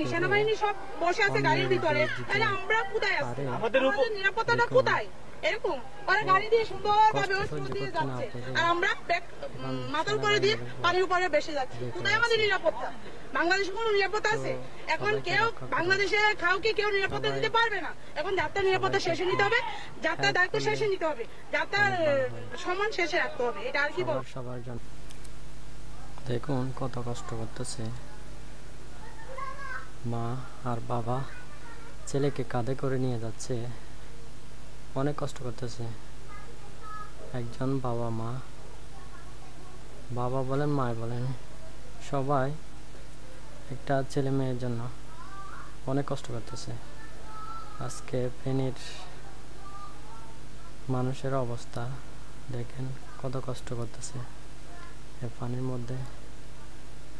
সেনাবাহিনী সব বসে আছে গাড়ির ভিতরে, তাহলে আমরা কোথায় আছি? আমাদের নিরাপত্তাটা কোথায়? এরকম ওরা গাড়ি দিয়ে সুন্দরভাবে দিয়ে যাচ্ছে, আর আমরা মাথার উপরে দিয়ে পানির উপরে বেসে যাচ্ছি। কোথায় আমাদের নিরাপত্তা? বাংলাদেশে কোনো নিরাপত্তা আছে? এখন কেউ বাংলাদেশে কাউকে কেউ নিরাপত্তা দিতে পারবে না। এখন যাত্রার নিরাপত্তা শেষে নিতে হবে, যাত্রার দায়িত্ব শেষে নিতে হবে, যাত্রার সম্মান শেষে রাখতে হবে। এটা আর কি বল। সবার জন্য দেখুন কত কষ্ট করতেছে মা আর বাবা, ছেলেকে কাঁধে করে নিয়ে যাচ্ছে, অনেক কষ্ট করতেছে একজন বাবা মা, বাবা বলেন মা বলেন, সবাই একটা ছেলে মেয়ের জন্য অনেক কষ্ট করতেছে। আজকে ফেনীর মানুষের অবস্থা দেখেন কত কষ্ট করতেছে এই পানির মধ্যে।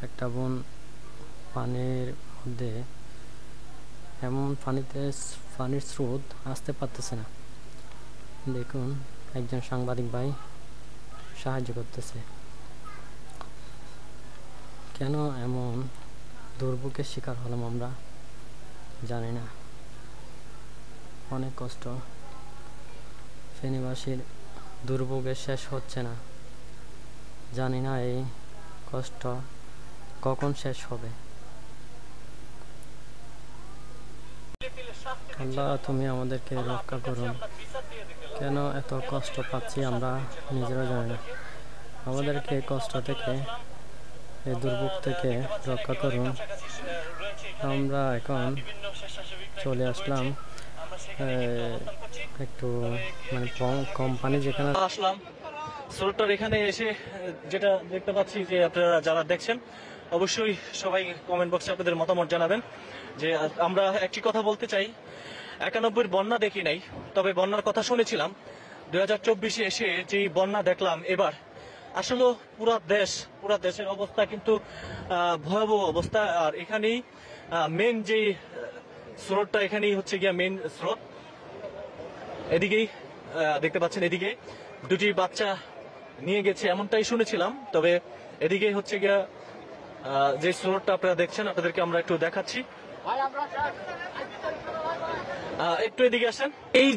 একটা বোন পানির মধ্যে, এমন পানির স্রোত আসতে পারতেছে না। দেখুন একজন সাংবাদিক ভাই সাহায্য করতেছে। কেন এমন দুর্ভোগের শিকার হলাম আমরা জানি না। অনেক কষ্ট, ফেনীবাসীর দুর্ভোগের শেষ হচ্ছে না। জানি না এই কষ্ট কখন শেষ হবে। আল্লাহ তুমি আমাদেরকে রক্ষা করুন। কেন এত কষ্ট পাচ্ছি আমরা নিজেরা জানি না। আমাদেরকে কষ্ট থেকে, এই দুর্ভোগ থেকে রক্ষা করুন। আমরা এখন চলে আসলাম একটু মানে কোম্পানি যেখানে আসলাম, স্রোতটার এখানে এসে যেটা দেখতে পাচ্ছি যে আপনারা যারা দেখছেন অবশ্যই সবাই কমেন্ট বক্সে আপনাদের মতামত জানাবেন। যে আমরা একটি কথা বলতে চাই, 91 বন্যা দেখি নাই, তবে বন্যার কথা শুনেছিলাম। 2024 এসে যে বন্যা দেখলাম এবার, আসলে পুরা দেশের অবস্থা কিন্তু ভয়াবহ অবস্থা। আর এখানেই মেন যে স্রোতটা, এখানেই হচ্ছে গিয়া মেন স্রোত। এদিকেই দেখতে পাচ্ছেন, এদিকে দুটি বাচ্চা নিয়ে গেছে এমনটাই শুনেছিলাম। তবে এদিকে হচ্ছে গিয়া যে স্রোতটা আপনারা দেখছেন, আপনাদেরকে আমরা একটু দেখাচ্ছি। একটু এদিকে আসেন। এই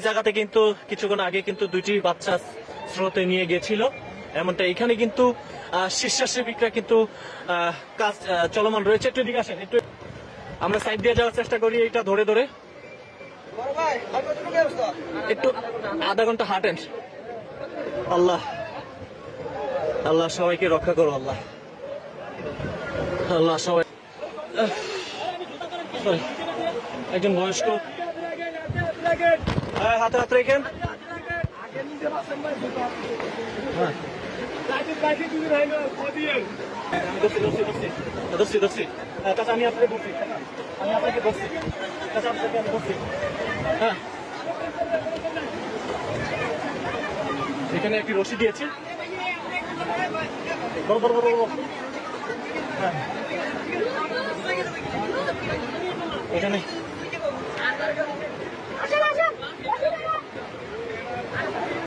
জায়গাতে কিন্তু কিছুক্ষণ আগে কিন্তু দুইটি বাচ্চা স্রোতে নিয়ে গেছিল এমনটা। এখানে কিন্তু স্বেচ্ছাসেবিকরা কিন্তু কাজ চলমান রয়েছে। একটু এদিকে আসেন, একটু আমরা সাইড দিয়ে যাওয়ার চেষ্টা করি, এটা ধরে ধরে একটু আধা ঘন্টা হাঁটেন। আল্লাহ আল্লাহ সবাইকে রক্ষা করো। আল্লাহ আল্লাহ সবাই। একজন বয়স্ক, হাতে হাত রেখেন। আমি আপনাকে বলছি, হ্যাঁ এখানে একটি রশি দিয়েছে। হ্যাঁ এখানে